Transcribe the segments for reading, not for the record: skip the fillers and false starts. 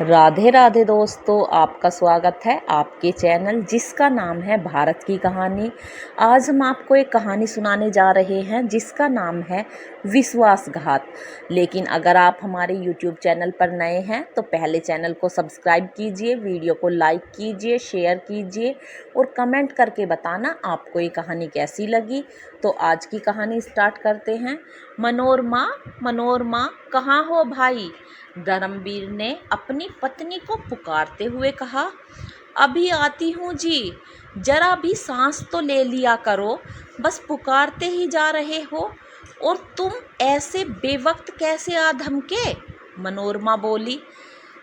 राधे राधे दोस्तों, आपका स्वागत है आपके चैनल जिसका नाम है भारत की कहानी। आज हम आपको एक कहानी सुनाने जा रहे हैं जिसका नाम है विश्वासघात। लेकिन अगर आप हमारे YouTube चैनल पर नए हैं तो पहले चैनल को सब्सक्राइब कीजिए, वीडियो को लाइक कीजिए, शेयर कीजिए और कमेंट करके बताना आपको ये कहानी कैसी लगी। तो आज की कहानी स्टार्ट करते हैं। मनोरमा, मनोरमा कहाँ हो भाई? धर्मवीर ने अपनी पत्नी को पुकारते हुए कहा। अभी आती हूँ जी, जरा भी सांस तो ले लिया करो, बस पुकारते ही जा रहे हो। और तुम ऐसे बेवक्त कैसे आ धमके? मनोरमा बोली।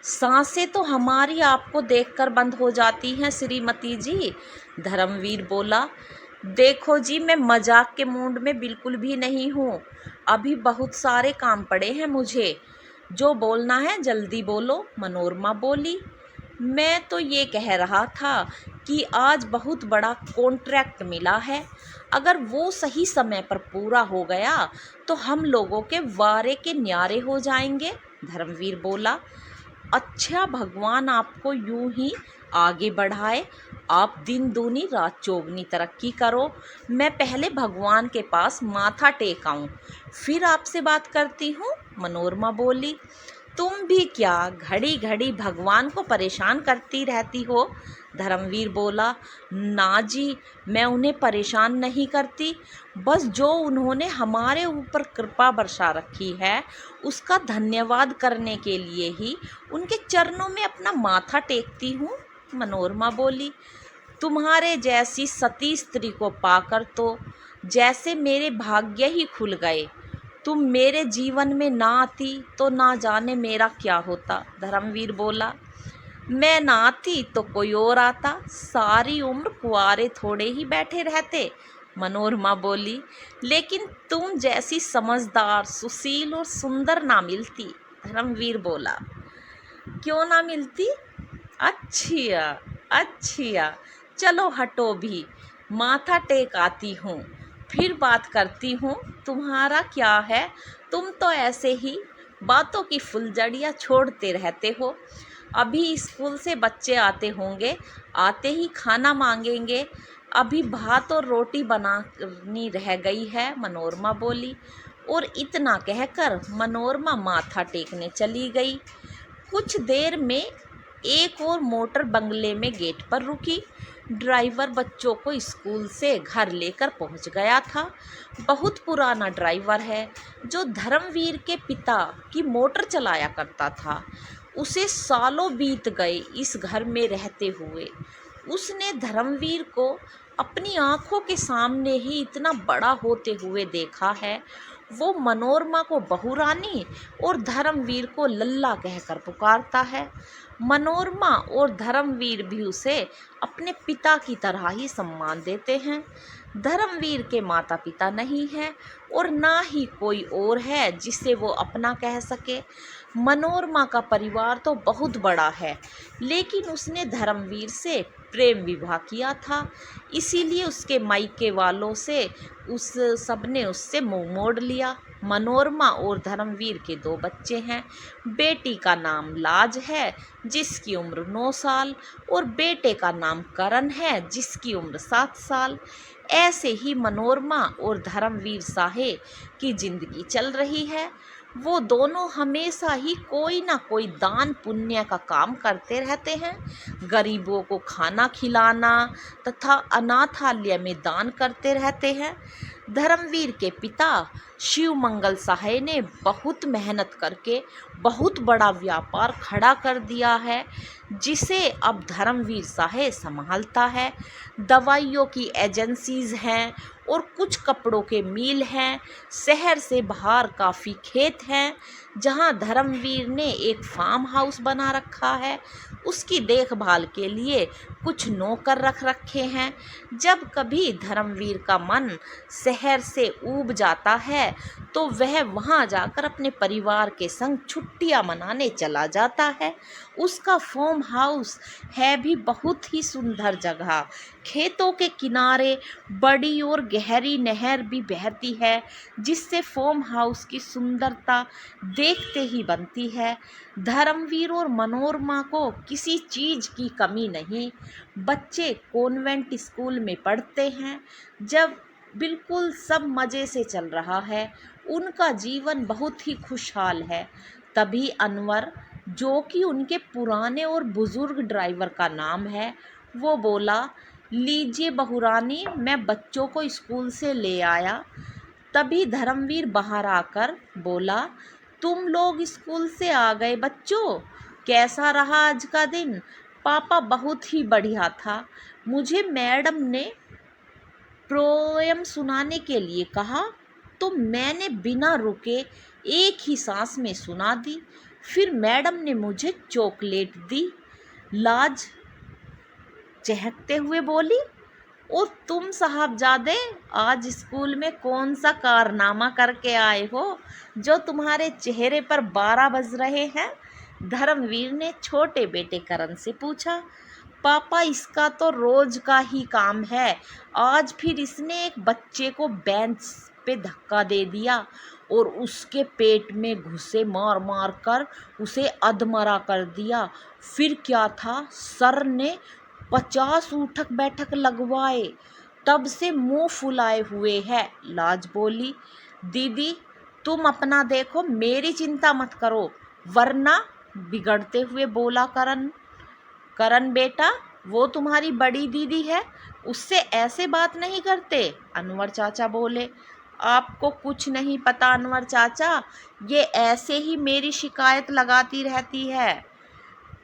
सांसें तो हमारी आपको देखकर बंद हो जाती हैं श्रीमती जी, धर्मवीर बोला। देखो जी, मैं मजाक के मूड में बिल्कुल भी नहीं हूँ। अभी बहुत सारे काम पड़े हैं मुझे। जो बोलना है जल्दी बोलो, मनोरमा बोली। मैं तो ये कह रहा था कि आज बहुत बड़ा कॉन्ट्रैक्ट मिला है। अगर वो सही समय पर पूरा हो गया तो हम लोगों के वारे के न्यारे हो जाएंगे, धर्मवीर बोला। अच्छा, भगवान आपको यूं ही आगे बढ़ाए। आप दिन दूनी रात चौगनी तरक्की करो। मैं पहले भगवान के पास माथा टेक आऊं, फिर आपसे बात करती हूँ, मनोरमा बोली। तुम भी क्या घड़ी घड़ी भगवान को परेशान करती रहती हो, धर्मवीर बोला। ना जी, मैं उन्हें परेशान नहीं करती। बस जो उन्होंने हमारे ऊपर कृपा बरसा रखी है उसका धन्यवाद करने के लिए ही उनके चरणों में अपना माथा टेकती हूँ, मनोरमा बोली। तुम्हारे जैसी सती स्त्री को पाकर तो जैसे मेरे भाग्य ही खुल गए। तुम मेरे जीवन में ना आती तो ना जाने मेरा क्या होता, धर्मवीर बोला। मैं ना आती तो कोई और आता, सारी उम्र कुंवारे थोड़े ही बैठे रहते, मनोरमा बोली। लेकिन तुम जैसी समझदार, सुशील और सुंदर ना मिलती, धर्मवीर बोला। क्यों ना मिलती? अच्छा अच्छा, चलो हटो भी, माथा टेक आती हूँ, फिर बात करती हूँ। तुम्हारा क्या है, तुम तो ऐसे ही बातों की फुलझड़ियाँ छोड़ते रहते हो। अभी स्कूल से बच्चे आते होंगे, आते ही खाना मांगेंगे। अभी भात और रोटी बनानी रह गई है, मनोरमा बोली। और इतना कहकर मनोरमा माथा टेकने चली गई। कुछ देर में एक और मोटर बंगले में गेट पर रुकी। ड्राइवर बच्चों को स्कूल से घर लेकर पहुंच गया था। बहुत पुराना ड्राइवर है जो धर्मवीर के पिता की मोटर चलाया करता था। उसे सालों बीत गए इस घर में रहते हुए। उसने धर्मवीर को अपनी आंखों के सामने ही इतना बड़ा होते हुए देखा है। वो मनोरमा को बहुरानी और धर्मवीर को लल्ला कहकर पुकारता है। मनोरमा और धर्मवीर भी उसे अपने पिता की तरह ही सम्मान देते हैं। धर्मवीर के माता पिता नहीं हैं और ना ही कोई और है जिसे वो अपना कह सके। मनोरमा का परिवार तो बहुत बड़ा है, लेकिन उसने धर्मवीर से प्रेम विवाह किया था, इसीलिए उसके मायके वालों से उस सबने उससे मुंह मोड़ लिया। मनोरमा और धर्मवीर के 2 बच्चे हैं। बेटी का नाम लाज है जिसकी उम्र 9 साल और बेटे का नाम करण है जिसकी उम्र 7 साल। ऐसे ही मनोरमा और धर्मवीर साहे की जिंदगी चल रही है। वो दोनों हमेशा ही कोई ना कोई दान पुण्य का काम करते रहते हैं। गरीबों को खाना खिलाना तथा अनाथालय में दान करते रहते हैं। धर्मवीर के पिता शिवमंगल साहे ने बहुत मेहनत करके बहुत बड़ा व्यापार खड़ा कर दिया है, जिसे अब धर्मवीर साहे संभालता है। दवाइयों की एजेंसीज हैं और कुछ कपड़ों के मिल हैं। शहर से बाहर काफ़ी खेत हैं जहां धर्मवीर ने एक फार्म हाउस बना रखा है। उसकी देखभाल के लिए कुछ नौकर रख रखे हैं। जब कभी धर्मवीर का मन शहर से ऊब जाता है तो वह वहाँ जाकर अपने परिवार के संग छुट्टियाँ मनाने चला जाता है। उसका फार्म हाउस है भी बहुत ही सुंदर जगह। खेतों के किनारे बड़ी और गहरी नहर भी बहती है, जिससे फार्म हाउस की सुंदरता देखते ही बनती है। धर्मवीर और मनोरमा को किसी चीज़ की कमी नहीं। बच्चे कॉन्वेंट स्कूल में पढ़ते हैं। जब बिल्कुल सब मज़े से चल रहा है, उनका जीवन बहुत ही खुशहाल है। तभी अनवर, जो कि उनके पुराने और बुज़ुर्ग ड्राइवर का नाम है, वो बोला, लीजिए बहुरानी, मैं बच्चों को स्कूल से ले आया। तभी धर्मवीर बाहर आकर बोला, तुम लोग स्कूल से आ गए बच्चों, कैसा रहा आज का दिन? पापा, बहुत ही बढ़िया था। मुझे मैडम ने पोयम सुनाने के लिए कहा तो मैंने बिना रुके एक ही सांस में सुना दी। फिर मैडम ने मुझे चॉकलेट दी। लाज चहकते हुए बोली, और तुम साहबजादे आज स्कूल में कौन सा कारनामा करके आए हो जो तुम्हारे चेहरे पर 12 बज रहे हैं? धर्मवीर ने छोटे बेटे करण से पूछा। पापा, इसका तो रोज का ही काम है। आज फिर इसने एक बच्चे को बेंच पे धक्का दे दिया और उसके पेट में घुसे मार मार कर उसे अधमरा कर दिया। फिर क्या था, सर ने 50 उठक बैठक लगवाए, तब से मुंह फुलाए हुए है। लाज बोली, दीदी तुम अपना देखो, मेरी चिंता मत करो वरना। बिगड़ते हुए बोला करण। करण बेटा, वो तुम्हारी बड़ी दीदी है, उससे ऐसे बात नहीं करते, अनवर चाचा बोले। आपको कुछ नहीं पता अनवर चाचा, ये ऐसे ही मेरी शिकायत लगाती रहती है।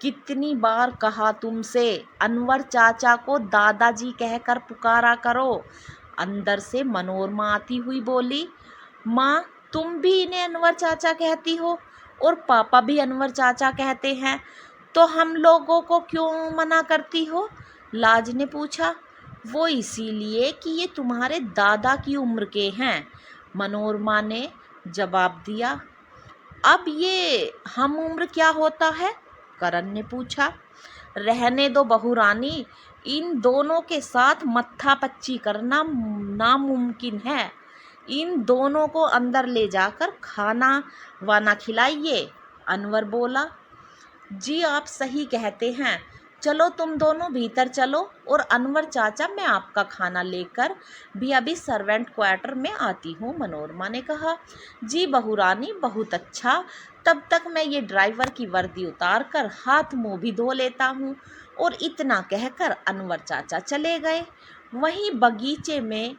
कितनी बार कहा तुमसे, अनवर चाचा को दादाजी कहकर पुकारा करो। अंदर से मनोरमा आती हुई बोली, माँ, तुम भी इन्हें अनवर चाचा कहती हो और पापा भी अनवर चाचा कहते हैं, तो हम लोगों को क्यों मना करती हो? लाज ने पूछा। वो इसीलिए कि ये तुम्हारे दादा की उम्र के हैं, मनोरमा ने जवाब दिया। अब ये हम उम्र क्या होता है? करण ने पूछा। रहने दो बहुरानी, इन दोनों के साथ मत्थापच्ची करना नामुमकिन है। इन दोनों को अंदर ले जाकर खाना वाना खिलाइए, अनवर बोला। जी आप सही कहते हैं, चलो तुम दोनों भीतर चलो, और अनवर चाचा, मैं आपका खाना लेकर भी अभी सर्वेंट क्वार्टर में आती हूँ, मनोरमा ने कहा। जी बहुरानी, बहुत अच्छा, तब तक मैं ये ड्राइवर की वर्दी उतार कर हाथ मुंह भी धो लेता हूँ। और इतना कहकर अनवर चाचा चले गए। वहीं बगीचे में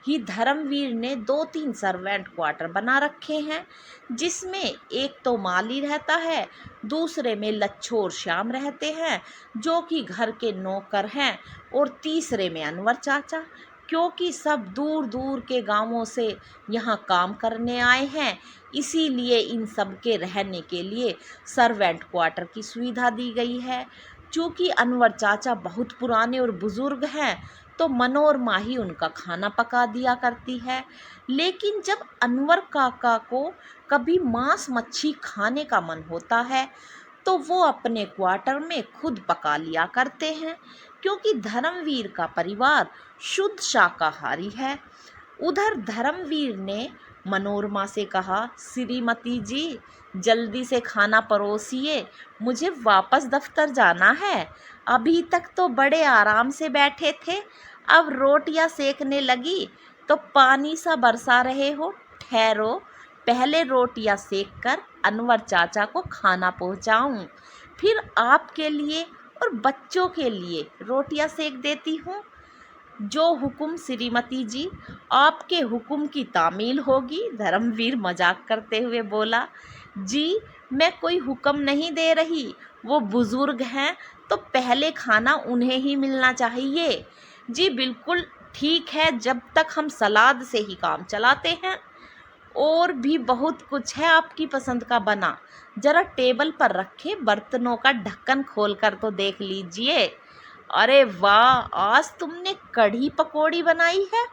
ही धर्मवीर ने 2-3 सर्वेंट क्वार्टर बना रखे हैं, जिसमें एक तो माली रहता है, दूसरे में लच्छो और श्याम रहते हैं जो कि घर के नौकर हैं, और तीसरे में अनवर चाचा, क्योंकि सब दूर दूर के गांवों से यहाँ काम करने आए हैं, इसीलिए इन सब के रहने के लिए सर्वेंट क्वार्टर की सुविधा दी गई है। चूँकि अनवर चाचा बहुत पुराने और बुज़ुर्ग हैं, तो मनोरमा ही उनका खाना पका दिया करती है। लेकिन जब अनवर काका को कभी मांस मच्छी खाने का मन होता है, तो वो अपने क्वार्टर में खुद पका लिया करते हैं, क्योंकि धर्मवीर का परिवार शुद्ध शाकाहारी है। उधर धर्मवीर ने मनोरमा से कहा, श्रीमती जी, जल्दी से खाना परोसिए, मुझे वापस दफ्तर जाना है। अभी तक तो बड़े आराम से बैठे थे, अब रोटियां सेकने लगी तो पानी सा बरसा रहे हो। ठहरो, पहले रोटियां सेक कर अनवर चाचा को खाना पहुंचाऊं, फिर आपके लिए और बच्चों के लिए रोटियां सेक देती हूँ। जो हुक्म श्रीमती जी, आपके हुक्म की तामील होगी, धर्मवीर मजाक करते हुए बोला। जी, मैं कोई हुक्म नहीं दे रही, वो बुजुर्ग हैं तो पहले खाना उन्हें ही मिलना चाहिए। जी बिल्कुल ठीक है, जब तक हम सलाद से ही काम चलाते हैं। और भी बहुत कुछ है आपकी पसंद का बना, जरा टेबल पर रखे बर्तनों का ढक्कन खोलकर तो देख लीजिए। अरे वाह, आज तुमने कढ़ी पकौड़ी बनाई है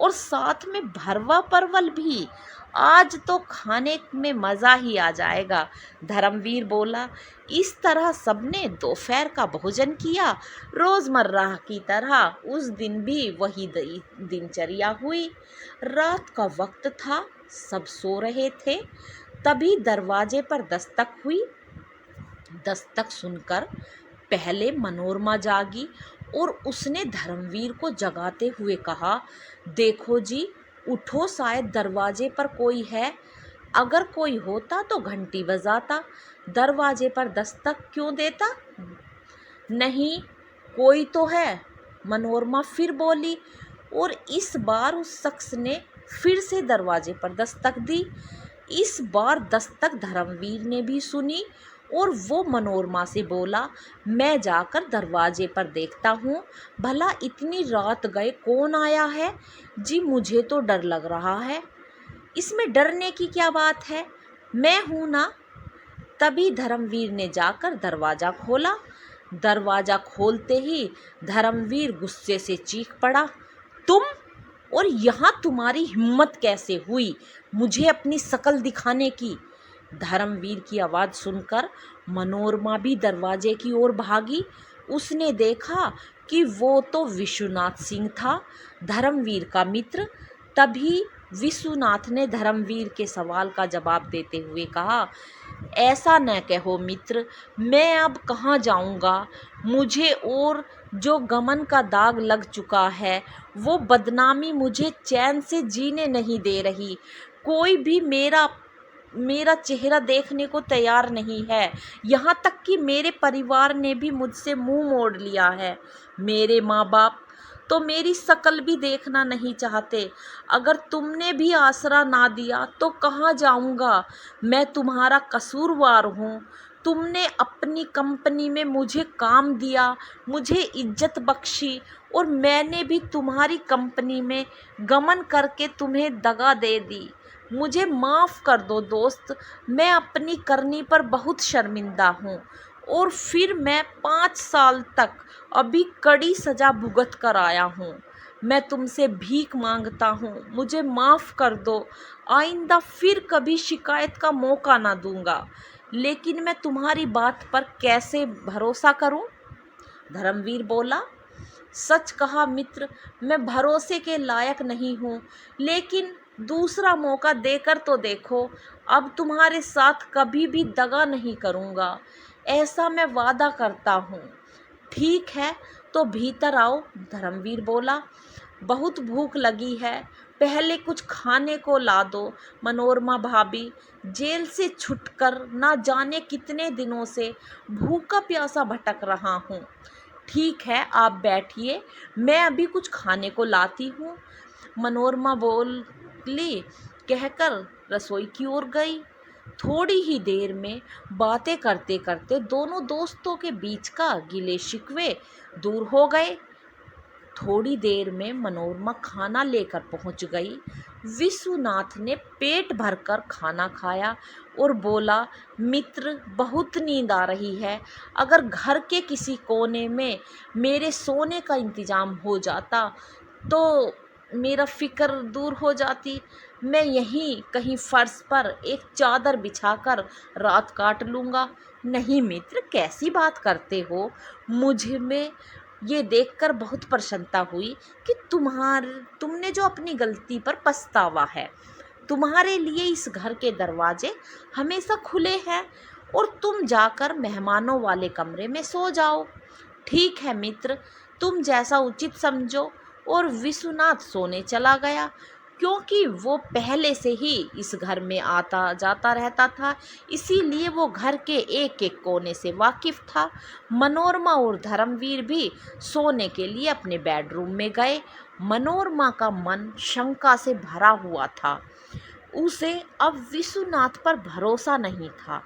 और साथ में भरवा परवल भी। आज तो खाने में मज़ा ही आ जाएगा। धर्मवीर बोला। इस तरह सबने दोपहर का भोजन किया। रोज़मर्रा की तरह उस दिन भी वही दिनचर्या हुई। रात का वक्त था, सब सो रहे थे। तभी दरवाजे पर दस्तक हुई। दस्तक सुनकर पहले मनोरमा जागी और उसने धर्मवीर को जगाते हुए कहा, देखो जी, उठो, शायद दरवाजे पर कोई है। अगर कोई होता तो घंटी बजाता, दरवाजे पर दस्तक क्यों देता। नहीं, कोई तो है, मनोरमा फिर बोली। और इस बार उस शख्स ने फिर से दरवाजे पर दस्तक दी। इस बार दस्तक धर्मवीर ने भी सुनी और वो मनोरमा से बोला, मैं जाकर दरवाजे पर देखता हूँ, भला इतनी रात गए कौन आया है। जी, मुझे तो डर लग रहा है। इसमें डरने की क्या बात है, मैं हूँ ना। तभी धर्मवीर ने जाकर दरवाज़ा खोला। दरवाज़ा खोलते ही धर्मवीर गुस्से से चीख पड़ा, तुम, और यहाँ तुम्हारी हिम्मत कैसे हुई मुझे अपनी शकल दिखाने की। धर्मवीर की आवाज़ सुनकर मनोरमा भी दरवाजे की ओर भागी। उसने देखा कि वो तो विश्वनाथ सिंह था, धर्मवीर का मित्र। तभी विश्वनाथ ने धर्मवीर के सवाल का जवाब देते हुए कहा, ऐसा न कहो मित्र, मैं अब कहाँ जाऊँगा। मुझे और जो गमन का दाग लग चुका है, वो बदनामी मुझे चैन से जीने नहीं दे रही। कोई भी मेरा चेहरा देखने को तैयार नहीं है। यहाँ तक कि मेरे परिवार ने भी मुझसे मुंह मोड़ लिया है। मेरे माँ बाप तो मेरी शकल भी देखना नहीं चाहते। अगर तुमने भी आसरा ना दिया तो कहाँ जाऊँगा। मैं तुम्हारा कसूरवार हूँ। तुमने अपनी कंपनी में मुझे काम दिया, मुझे इज्जत बख्शी, और मैंने भी तुम्हारी कंपनी में गमन करके तुम्हें दगा दे दी। मुझे माफ़ कर दो दोस्त, मैं अपनी करनी पर बहुत शर्मिंदा हूँ। और फिर मैं 5 साल तक अभी कड़ी सज़ा भुगत कर आया हूँ। मैं तुमसे भीख मांगता हूँ, मुझे माफ़ कर दो। आइंदा फिर कभी शिकायत का मौका ना दूंगा। लेकिन मैं तुम्हारी बात पर कैसे भरोसा करूँ। धर्मवीर बोला, सच कहा मित्र, मैं भरोसे के लायक नहीं हूँ, लेकिन दूसरा मौका देकर तो देखो। अब तुम्हारे साथ कभी भी दगा नहीं करूँगा, ऐसा मैं वादा करता हूँ। ठीक है, तो भीतर आओ, धर्मवीर बोला। बहुत भूख लगी है, पहले कुछ खाने को ला दो। मनोरमा भाभी, जेल से छुटकर ना जाने कितने दिनों से भूखा प्यासा भटक रहा हूँ। ठीक है, आप बैठिए, मैं अभी कुछ खाने को लाती हूँ, मनोरमा बोली कहकर रसोई की ओर गई। थोड़ी ही देर में बातें करते करते दोनों दोस्तों के बीच का गिले शिकवे दूर हो गए। थोड़ी देर में मनोरमा खाना लेकर पहुंच गई। विश्वनाथ ने पेट भरकर खाना खाया और बोला, मित्र, बहुत नींद आ रही है। अगर घर के किसी कोने में मेरे सोने का इंतजाम हो जाता तो मेरा फिक्र दूर हो जाती। मैं यहीं कहीं फर्श पर एक चादर बिछाकर रात काट लूँगा। नहीं मित्र, कैसी बात करते हो। मुझ में ये देखकर बहुत प्रसन्नता हुई कि तुमने जो अपनी गलती पर पछतावा है। तुम्हारे लिए इस घर के दरवाजे हमेशा खुले हैं, और तुम जाकर मेहमानों वाले कमरे में सो जाओ। ठीक है मित्र, तुम जैसा उचित समझो। और विश्वनाथ सोने चला गया, क्योंकि वो पहले से ही इस घर में आता जाता रहता था, इसीलिए वो घर के एक एक कोने से वाकिफ था। मनोरमा और धर्मवीर भी सोने के लिए अपने बेडरूम में गए। मनोरमा का मन शंका से भरा हुआ था। उसे अब विश्वनाथ पर भरोसा नहीं था।